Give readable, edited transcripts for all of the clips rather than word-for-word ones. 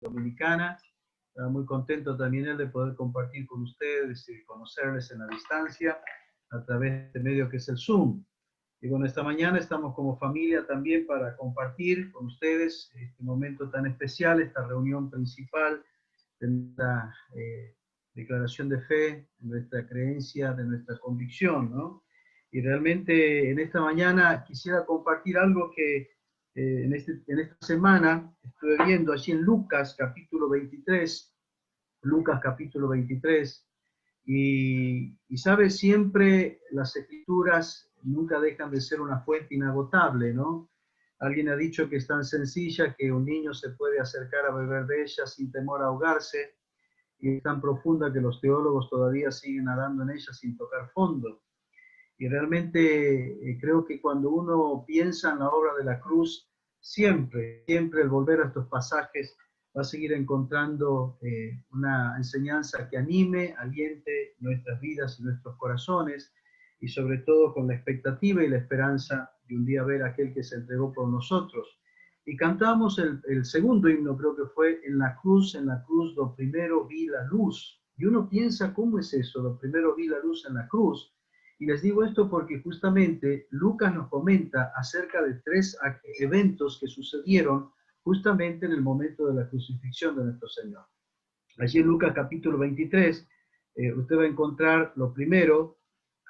Dominicana. Muy contento también él de poder compartir con ustedes y conocerles en la distancia a través de este medio que es el Zoom. Y bueno, esta mañana estamos como familia también para compartir con ustedes este momento tan especial, esta reunión principal de nuestra declaración de fe, de nuestra creencia, de nuestra convicción, ¿no? Y realmente en esta mañana quisiera compartir algo que en esta semana estuve viendo allí en Lucas capítulo 23, y sabe, siempre las escrituras nunca dejan de ser una fuente inagotable, ¿no? Alguien ha dicho que es tan sencilla que un niño se puede acercar a beber de ella sin temor a ahogarse, y es tan profunda que los teólogos todavía siguen nadando en ella sin tocar fondo. Y realmente creo que cuando uno piensa en la obra de la cruz, siempre el volver a estos pasajes va a seguir encontrando una enseñanza que anime, aliente nuestras vidas y nuestros corazones, y sobre todo con la expectativa y la esperanza de un día ver a aquel que se entregó por nosotros. Y cantamos el segundo himno, creo que fue en la cruz, lo primero vi la luz. Y uno piensa, ¿cómo es eso? Lo primero vi la luz en la cruz. Y les digo esto porque justamente Lucas nos comenta acerca de tres eventos que sucedieron justamente en el momento de la crucifixión de nuestro Señor. Allí en Lucas capítulo 23, usted va a encontrar lo primero,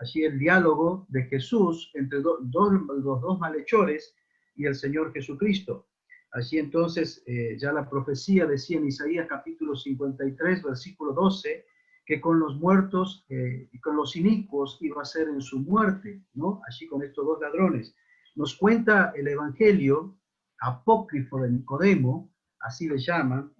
allí el diálogo de Jesús entre los dos malhechores y el Señor Jesucristo. Allí entonces ya la profecía decía en Isaías capítulo 53, versículo 12, que con los muertos y con los inicuos iba a ser en su muerte, ¿no? Allí con estos dos ladrones. Nos cuenta el Evangelio apócrifo de Nicodemo, así le llaman,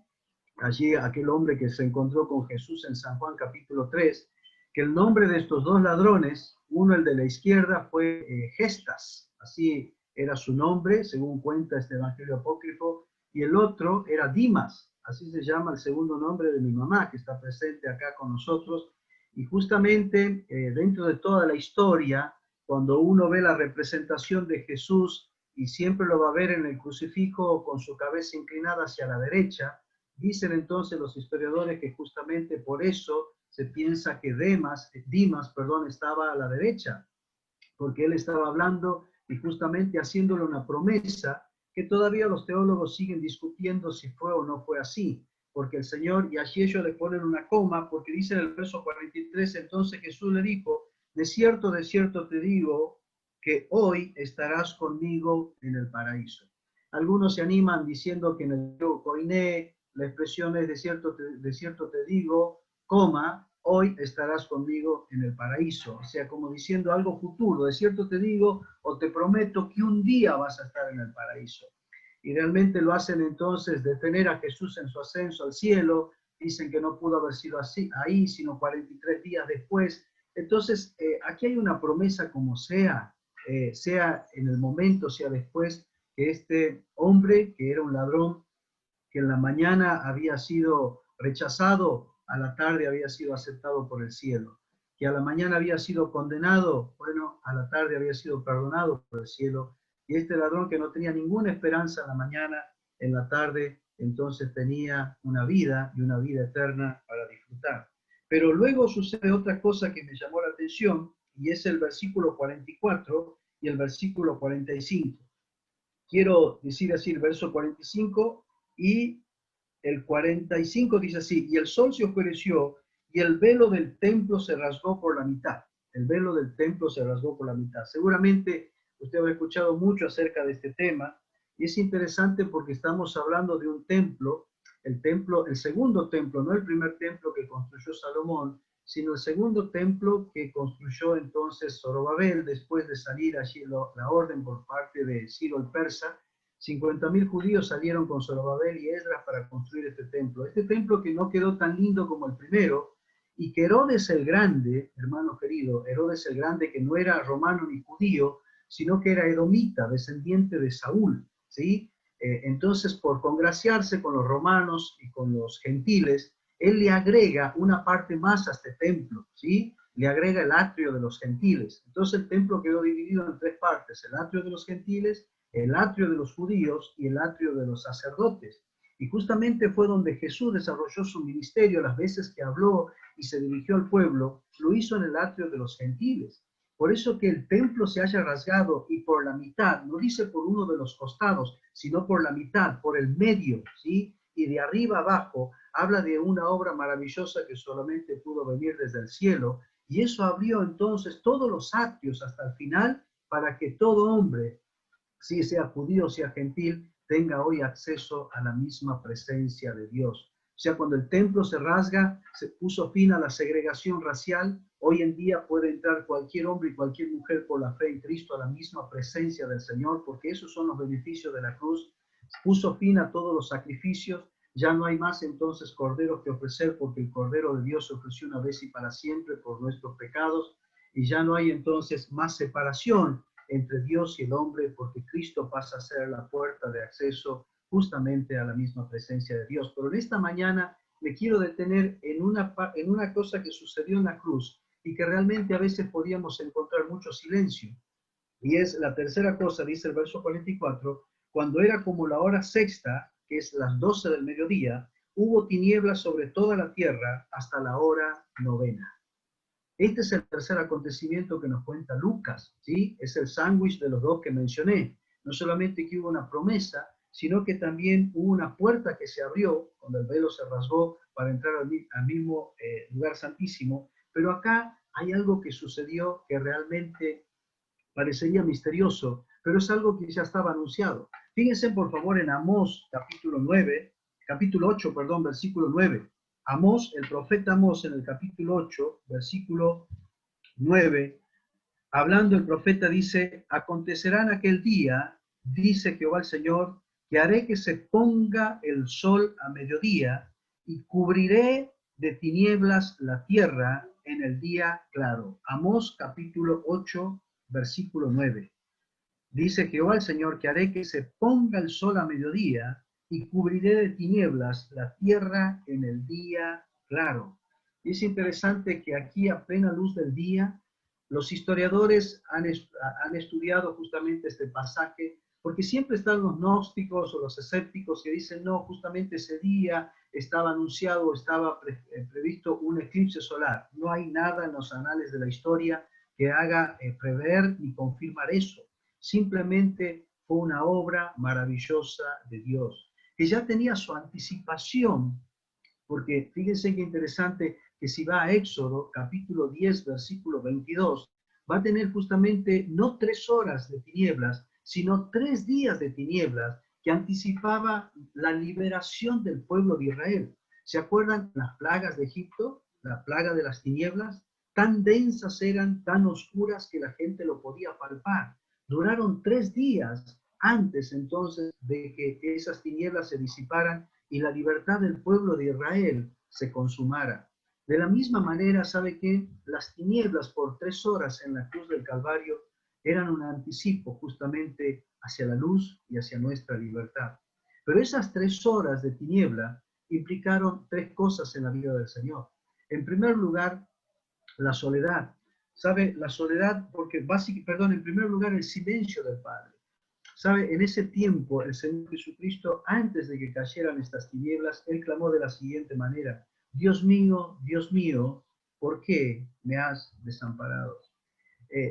allí aquel hombre que se encontró con Jesús en San Juan capítulo 3, que el nombre de estos dos ladrones, uno el de la izquierda fue Gestas, así era su nombre, según cuenta este Evangelio apócrifo, y el otro era Dimas, así se llama el segundo nombre de mi mamá, que está presente acá con nosotros, y justamente dentro de toda la historia, cuando uno ve la representación de Jesús, y siempre lo va a ver en el crucifijo con su cabeza inclinada hacia la derecha, dicen entonces los historiadores que justamente por eso se piensa que Dimas, estaba a la derecha, porque él estaba hablando y justamente haciéndole una promesa que todavía los teólogos siguen discutiendo si fue o no fue así, porque el Señor, y allí ellos le ponen una coma, porque dice en el verso 43, entonces Jesús le dijo, de cierto te digo, que hoy estarás conmigo en el paraíso. Algunos se animan diciendo que en el griego koiné, la expresión es de cierto te digo, coma, hoy estarás conmigo en el paraíso. O sea, como diciendo algo futuro, de cierto te digo o te prometo que un día vas a estar en el paraíso. Y realmente lo hacen entonces detener a Jesús en su ascenso al cielo, dicen que no pudo haber sido así ahí, sino 43 días después. Entonces, aquí hay una promesa como sea en el momento, sea después, que este hombre, que era un ladrón, que en la mañana había sido rechazado, a la tarde había sido aceptado por el cielo, que a la mañana había sido condenado, bueno, a la tarde había sido perdonado por el cielo, y este ladrón que no tenía ninguna esperanza en la mañana, en la tarde, entonces tenía una vida y una vida eterna para disfrutar. Pero luego sucede otra cosa que me llamó la atención, y es el versículo 44 y el versículo 45. Quiero decir así el verso 45 y el 45 dice así, y el sol se oscureció y el velo del templo se rasgó por la mitad. El velo del templo se rasgó por la mitad. Seguramente usted habrá escuchado mucho acerca de este tema y es interesante porque estamos hablando de un templo, el segundo templo, no el primer templo que construyó Salomón, sino el segundo templo que construyó entonces Zorobabel después de salir allí la orden por parte de Ciro el Persa. 50.000 judíos salieron con Zorobabel y Esdras para construir este templo. Este templo que no quedó tan lindo como el primero, y que Herodes el Grande, hermano querido, Herodes el Grande, que no era romano ni judío, sino que era edomita, descendiente de Saúl, ¿sí? Entonces, por congraciarse con los romanos y con los gentiles, él le agrega una parte más a este templo, ¿sí? Le agrega el atrio de los gentiles. Entonces el templo quedó dividido en tres partes, el atrio de los gentiles, el atrio de los judíos y el atrio de los sacerdotes. Y justamente fue donde Jesús desarrolló su ministerio, las veces que habló y se dirigió al pueblo, lo hizo en el atrio de los gentiles. Por eso que el templo se haya rasgado y por la mitad, no dice por uno de los costados, sino por la mitad, por el medio, ¿sí? Y de arriba abajo, habla de una obra maravillosa que solamente pudo venir desde el cielo, y eso abrió entonces todos los atrios hasta el final para que todo hombre, si sea judío o sea gentil, tenga hoy acceso a la misma presencia de Dios. O sea, cuando el templo se rasga, se puso fin a la segregación racial. Hoy en día puede entrar cualquier hombre y cualquier mujer por la fe en Cristo a la misma presencia del Señor, porque esos son los beneficios de la cruz. Puso fin a todos los sacrificios. Ya no hay más entonces corderos que ofrecer, porque el Cordero de Dios se ofreció una vez y para siempre por nuestros pecados. Y ya no hay entonces más separación entre Dios y el hombre, porque Cristo pasa a ser la puerta de acceso justamente a la misma presencia de Dios. Pero en esta mañana me quiero detener en una cosa que sucedió en la cruz y que realmente a veces podíamos encontrar mucho silencio. Y es la tercera cosa, dice el verso 44, cuando era como la hora sexta, que es las 12 del mediodía, hubo tinieblas sobre toda la tierra hasta la hora novena. Este es el tercer acontecimiento que nos cuenta Lucas, ¿sí? Es el sándwich de los dos que mencioné. No solamente que hubo una promesa, sino que también hubo una puerta que se abrió, cuando el velo se rasgó para entrar al mismo lugar santísimo. Pero acá hay algo que sucedió que realmente parecería misterioso, pero es algo que ya estaba anunciado. Fíjense por favor en Amós capítulo 8, perdón, versículo 9. Amós, el profeta Amós en el capítulo 8, versículo 9, hablando el profeta dice, acontecerá en aquel día, dice Jehová el Señor, que haré que se ponga el sol a mediodía y cubriré de tinieblas la tierra en el día claro. Amós capítulo 8, versículo 9. Dice Jehová el Señor que haré que se ponga el sol a mediodía y cubriré de tinieblas la tierra en el día claro. Y es interesante que aquí a plena luz del día, los historiadores han estudiado justamente este pasaje, porque siempre están los gnósticos o los escépticos que dicen, no, justamente ese día estaba anunciado, estaba previsto un eclipse solar. No hay nada en los anales de la historia que haga prever ni confirmar eso. Simplemente fue una obra maravillosa de Dios, que ya tenía su anticipación, porque fíjense qué interesante que si va a Éxodo, capítulo 10, versículo 22, va a tener justamente no 3 horas de tinieblas, sino 3 días de tinieblas, que anticipaba la liberación del pueblo de Israel. ¿Se acuerdan las plagas de Egipto? La plaga de las tinieblas, tan densas eran, tan oscuras que la gente lo podía palpar. Duraron 3 días antes entonces de que esas tinieblas se disiparan y la libertad del pueblo de Israel se consumara. De la misma manera, ¿sabe qué? Las tinieblas por 3 horas en la cruz del Calvario eran un anticipo justamente hacia la luz y hacia nuestra libertad. Pero esas 3 horas de tiniebla implicaron 3 cosas en la vida del Señor. En primer lugar, la soledad. ¿Sabe? La soledad, porque en primer lugar, el silencio del Padre. ¿Sabe? En ese tiempo, el Señor Jesucristo, antes de que cayeran estas tinieblas, Él clamó de la siguiente manera, Dios mío, ¿por qué me has desamparado?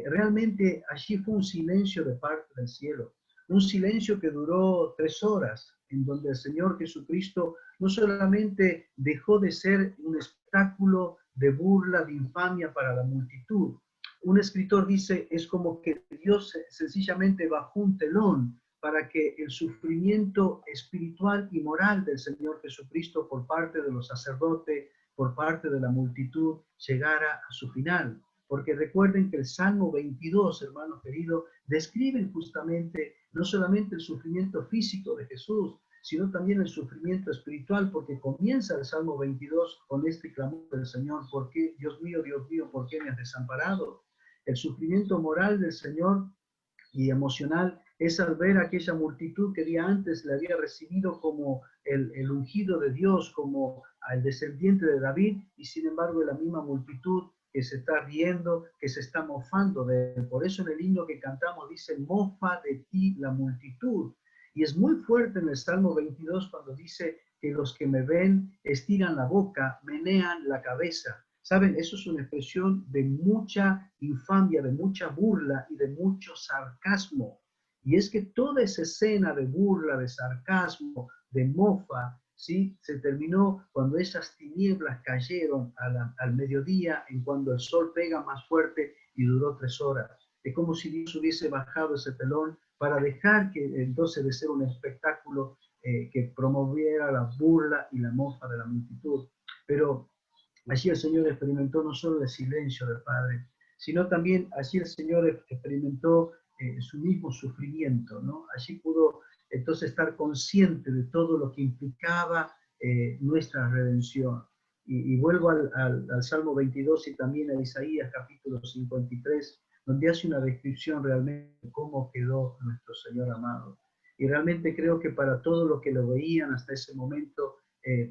Realmente allí fue un silencio de parte del cielo, un silencio que duró 3 horas, en donde el Señor Jesucristo no solamente dejó de ser un espectáculo de burla, de infamia para la multitud. Un escritor dice, es como que Dios sencillamente bajó un telón para que el sufrimiento espiritual y moral del Señor Jesucristo por parte de los sacerdotes, por parte de la multitud, llegara a su final. Porque recuerden que el Salmo 22, hermanos queridos, describe justamente no solamente el sufrimiento físico de Jesús, sino también el sufrimiento espiritual, porque comienza el Salmo 22 con este clamor del Señor, ¿por qué, Dios mío, por qué me has desamparado? El sufrimiento moral del Señor y emocional es al ver a aquella multitud que día antes le había recibido como el ungido de Dios, como al descendiente de David, y sin embargo la misma multitud que se está riendo, que se está mofando de él. Por eso en el himno que cantamos dice, mofa de ti la multitud. Y es muy fuerte en el Salmo 22 cuando dice que los que me ven estiran la boca, menean la cabeza. ¿Saben? Eso es una expresión de mucha infamia, de mucha burla y de mucho sarcasmo. Y es que toda esa escena de burla, de sarcasmo, de mofa, ¿sí? Se terminó cuando esas tinieblas cayeron al mediodía, en cuando el sol pega más fuerte y duró 3 horas. Es como si Dios hubiese bajado ese telón para dejar que entonces de ser un espectáculo que promoviera la burla y la mofa de la multitud. Pero allí el Señor experimentó no solo el silencio del Padre, sino también allí el Señor experimentó su mismo sufrimiento, ¿no? Allí pudo entonces estar consciente de todo lo que implicaba nuestra redención. Y vuelvo al Salmo 22 y también a Isaías capítulo 53, donde hace una descripción realmente de cómo quedó nuestro Señor amado. Y realmente creo que para todos los que lo veían hasta ese momento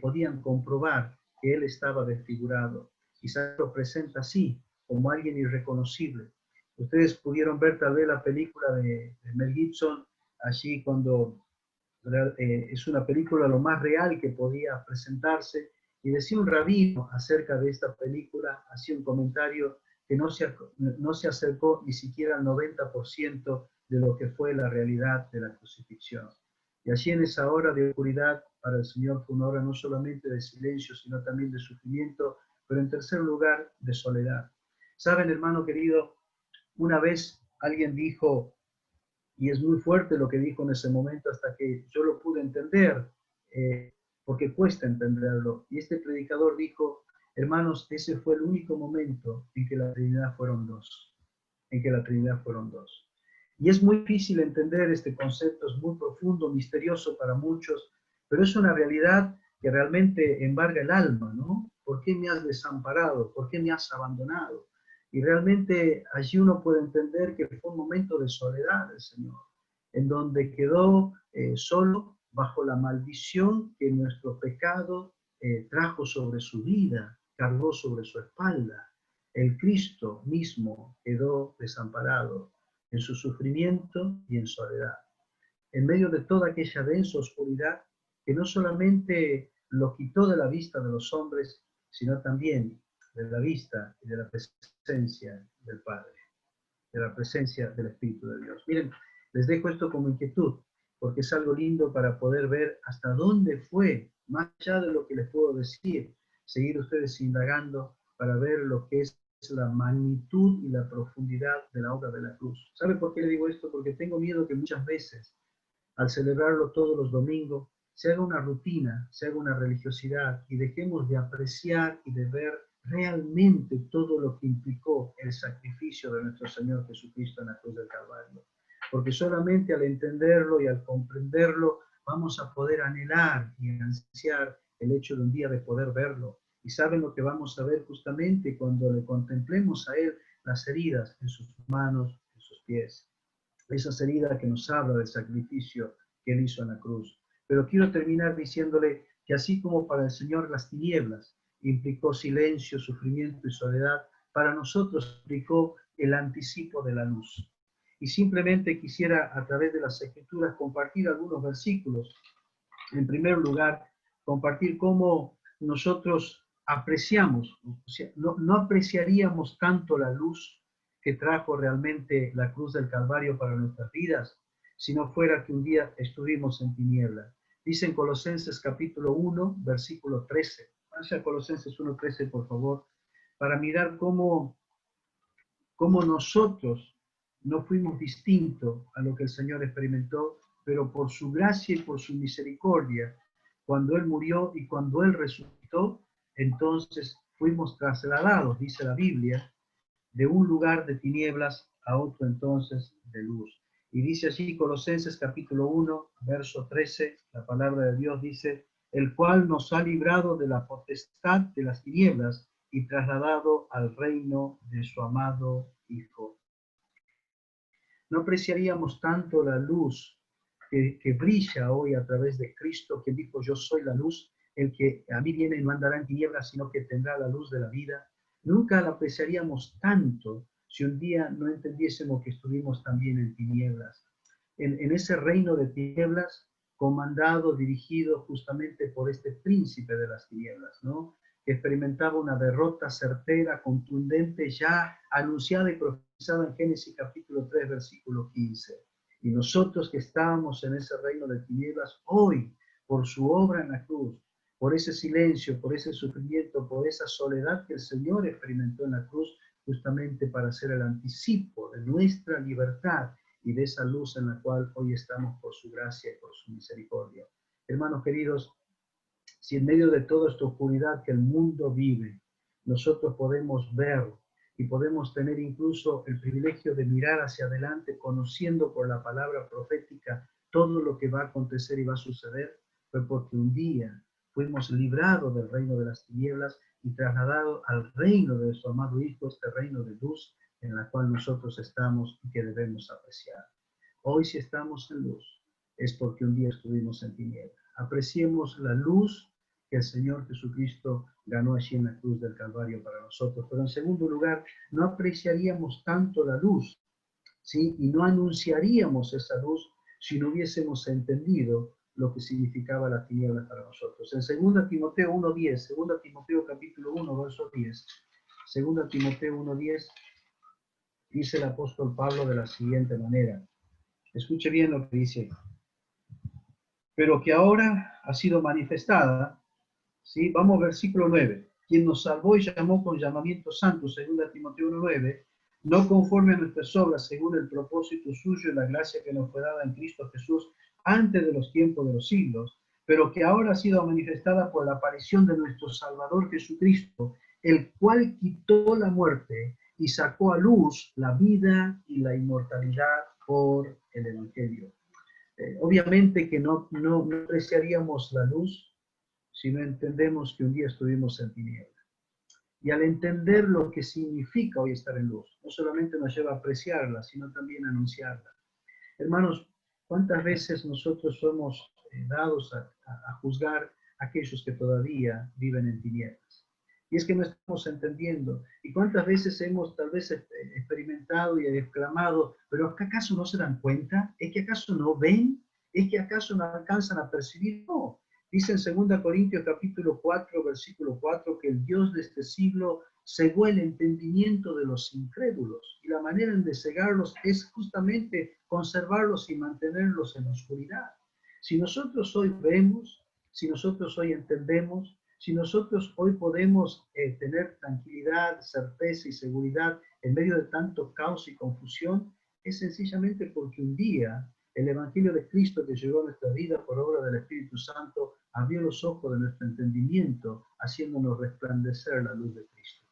podían comprobar que él estaba desfigurado. Quizás lo presenta así, como alguien irreconocible. Ustedes pudieron ver tal vez la película de Mel Gibson, allí cuando es una película lo más real que podía presentarse, y decía un rabino acerca de esta película, hacía un comentario que no se acercó ni siquiera al 90% de lo que fue la realidad de la crucifixión. Y allí en esa hora de oscuridad, para el Señor fue una hora no solamente de silencio, sino también de sufrimiento, pero en tercer lugar, de soledad. Saben, hermano querido, una vez alguien dijo, y es muy fuerte lo que dijo en ese momento hasta que yo lo pude entender, porque cuesta entenderlo. Y este predicador dijo, hermanos, ese fue el único momento en que la Trinidad fueron dos, en que la Trinidad fueron dos. Y es muy difícil entender este concepto, es muy profundo, misterioso para muchos, pero es una realidad que realmente embarga el alma, ¿no? ¿Por qué me has desamparado? ¿Por qué me has abandonado? Y realmente allí uno puede entender que fue un momento de soledad del Señor, en donde quedó solo bajo la maldición que nuestro pecado trajo sobre su vida, cargó sobre su espalda. El Cristo mismo quedó desamparado en su sufrimiento y en soledad, en medio de toda aquella densa oscuridad que no solamente lo quitó de la vista de los hombres, sino también de la vista y de la presencia del Padre, de la presencia del Espíritu de Dios. Miren, les dejo esto como inquietud, porque es algo lindo para poder ver hasta dónde fue, más allá de lo que les puedo decir, seguir ustedes indagando para ver lo que es la magnitud y la profundidad de la obra de la cruz. ¿Sabe por qué le digo esto? Porque tengo miedo que muchas veces, al celebrarlo todos los domingos, se haga una rutina, se haga una religiosidad y dejemos de apreciar y de ver realmente todo lo que implicó el sacrificio de nuestro Señor Jesucristo en la cruz del Calvario. Porque solamente al entenderlo y al comprenderlo vamos a poder anhelar y ansiar el hecho de un día de poder verlo. Y saben lo que vamos a ver justamente cuando le contemplemos a Él, las heridas en sus manos, en sus pies. Esas heridas que nos habla del sacrificio que Él hizo en la cruz. Pero quiero terminar diciéndole que así como para el Señor las tinieblas implicó silencio, sufrimiento y soledad, para nosotros implicó el anticipo de la luz. Y simplemente quisiera a través de las Escrituras compartir algunos versículos. En primer lugar, compartir cómo nosotros apreciamos, o sea, no apreciaríamos tanto la luz que trajo realmente la cruz del Calvario para nuestras vidas, si no fuera que un día estuvimos en tinieblas. Dice en Colosenses capítulo 1, versículo 13. Vaya a Colosenses 1:13, por favor, para mirar cómo nosotros no fuimos distintos a lo que el Señor experimentó, pero por su gracia y por su misericordia, cuando Él murió y cuando Él resucitó, entonces fuimos trasladados, dice la Biblia, de un lugar de tinieblas a otro entonces de luz. Y dice así Colosenses capítulo 1, verso 13, la palabra de Dios dice, el cual nos ha librado de la potestad de las tinieblas y trasladado al reino de su amado Hijo. No apreciaríamos tanto la luz que brilla hoy a través de Cristo, que dijo, yo soy la luz, el que a mí viene no andará en tinieblas, sino que tendrá la luz de la vida. Nunca la apreciaríamos tanto si un día no entendiésemos que estuvimos también en tinieblas. en ese reino de tinieblas, comandado, dirigido justamente por este príncipe de las tinieblas, ¿no? Que experimentaba una derrota certera, contundente, ya anunciada y profetizada en Génesis capítulo 3, versículo 15. Y nosotros que estábamos en ese reino de tinieblas, hoy, por su obra en la cruz, por ese silencio, por ese sufrimiento, por esa soledad que el Señor experimentó en la cruz, justamente para ser el anticipo de nuestra libertad y de esa luz en la cual hoy estamos por su gracia y por su misericordia. Hermanos queridos, si en medio de toda esta oscuridad que el mundo vive, nosotros podemos ver y podemos tener incluso el privilegio de mirar hacia adelante, conociendo por la palabra profética todo lo que va a acontecer y va a suceder, fue porque un día fuimos librados del reino de las tinieblas y trasladados al reino de su amado Hijo, este reino de luz en la cual nosotros estamos y que debemos apreciar. Hoy si estamos en luz, es porque un día estuvimos en tinieblas. Apreciemos la luz que el Señor Jesucristo ganó allí en la cruz del Calvario para nosotros. Pero en segundo lugar, no apreciaríamos tanto la luz, ¿sí? Y no anunciaríamos esa luz si no hubiésemos entendido lo que significaba la tiniebla para nosotros. En 2 Timoteo 1:10, 2 Timoteo capítulo 1, verso 10, 2 Timoteo 1:10, dice el apóstol Pablo de la siguiente manera. Escuche bien lo que dice. Pero que ahora ha sido manifestada, ¿sí? Vamos versículo 9. Quien nos salvó y llamó con llamamiento santo, 2 Timoteo 1:9, no conforme a nuestras obras, según el propósito suyo y la gracia que nos fue dada en Cristo Jesús antes de los tiempos de los siglos, pero que ahora ha sido manifestada por la aparición de nuestro Salvador Jesucristo, el cual quitó la muerte y sacó a luz la vida y la inmortalidad por el Evangelio. Obviamente que no apreciaríamos la luz si no entendemos que un día estuvimos en tinieblas. Y al entender lo que significa hoy estar en luz, no solamente nos lleva a apreciarla, sino también a anunciarla. Hermanos, ¿cuántas veces nosotros somos dados a juzgar a aquellos que todavía viven en tinieblas? Y es que no estamos entendiendo. ¿Y cuántas veces hemos tal vez experimentado y exclamado, pero acaso no se dan cuenta? ¿Es que acaso no ven? ¿Es que acaso no alcanzan a percibir? No. Dice en 2 Corintios capítulo 4, versículo 4, que el Dios de este siglo cegó el entendimiento de los incrédulos, y la manera de cegarlos es justamente conservarlos y mantenerlos en oscuridad. Si nosotros hoy vemos, si nosotros hoy entendemos, si nosotros hoy podemos tener tranquilidad, certeza y seguridad en medio de tanto caos y confusión, es sencillamente porque un día el Evangelio de Cristo que llegó a nuestra vida por obra del Espíritu Santo abrió los ojos de nuestro entendimiento, haciéndonos resplandecer la luz de Cristo.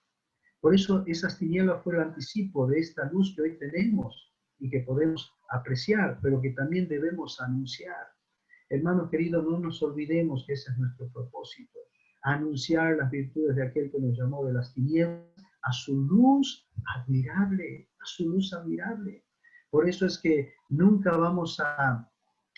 Por eso esas tinieblas fueron el anticipo de esta luz que hoy tenemos y que podemos apreciar, pero que también debemos anunciar. Hermanos queridos, no nos olvidemos que ese es nuestro propósito, anunciar las virtudes de aquel que nos llamó de las tinieblas a su luz admirable, a su luz admirable. Por eso es que nunca vamos a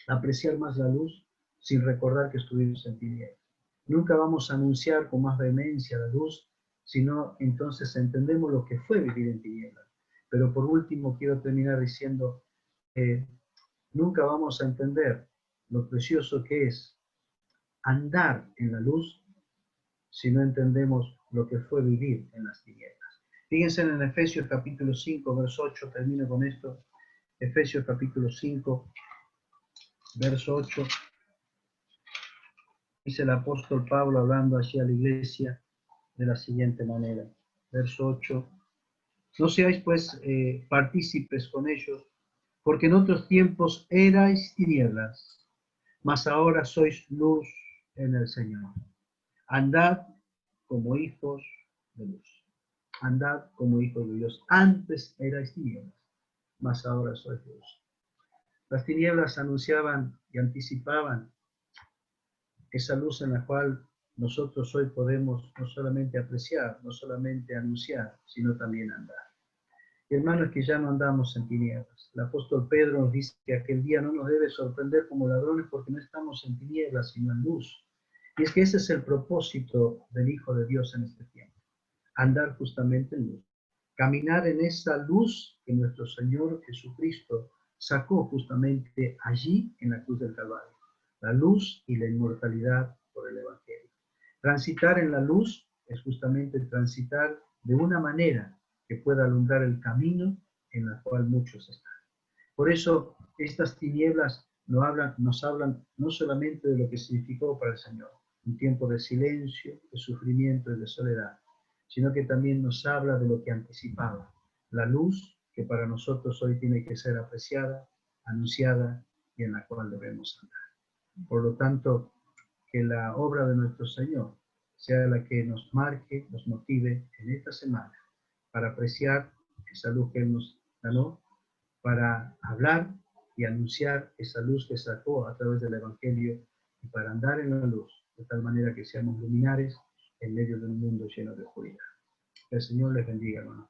apreciar más la luz sin recordar que estuvimos en tinieblas. Nunca vamos a anunciar con más vehemencia la luz, sino entonces entendemos lo que fue vivir en tinieblas. Pero por último quiero terminar diciendo, nunca vamos a entender lo precioso que es andar en la luz si no entendemos lo que fue vivir en las tinieblas. Fíjense en Efesios capítulo 5, verso 8, termino con esto. Efesios capítulo 5, verso 8. Dice el apóstol Pablo hablando hacia la iglesia de la siguiente manera. Verso 8. No seáis pues partícipes con ellos, porque en otros tiempos erais tinieblas, mas ahora sois luz en el Señor. Andad como hijos de luz. Andad como hijos de Dios. Antes erais tinieblas, mas ahora sois luz. Las tinieblas anunciaban y anticipaban esa luz en la cual nosotros hoy podemos no solamente apreciar, no solamente anunciar, sino también andar. Hermanos, que ya no andamos en tinieblas. El apóstol Pedro nos dice que aquel día no nos debe sorprender como ladrones porque no estamos en tinieblas, sino en luz. Y es que ese es el propósito del Hijo de Dios en este tiempo. Andar justamente en luz. Caminar en esa luz que nuestro Señor Jesucristo sacó justamente allí en la cruz del Calvario, la luz y la inmortalidad por el Evangelio. Transitar en la luz es justamente transitar de una manera que pueda alumbrar el camino en la cual muchos están. Por eso estas tinieblas nos hablan no solamente de lo que significó para el Señor, un tiempo de silencio, de sufrimiento y de soledad, sino que también nos habla de lo que anticipaba, la luz que para nosotros hoy tiene que ser apreciada, anunciada y en la cual debemos andar. Por lo tanto, que la obra de nuestro Señor sea la que nos marque, nos motive en esta semana para apreciar esa luz que Él nos ganó, para hablar y anunciar esa luz que sacó a través del Evangelio y para andar en la luz, de tal manera que seamos luminares en medio de un mundo lleno de oscuridad. Que el Señor les bendiga, hermanos.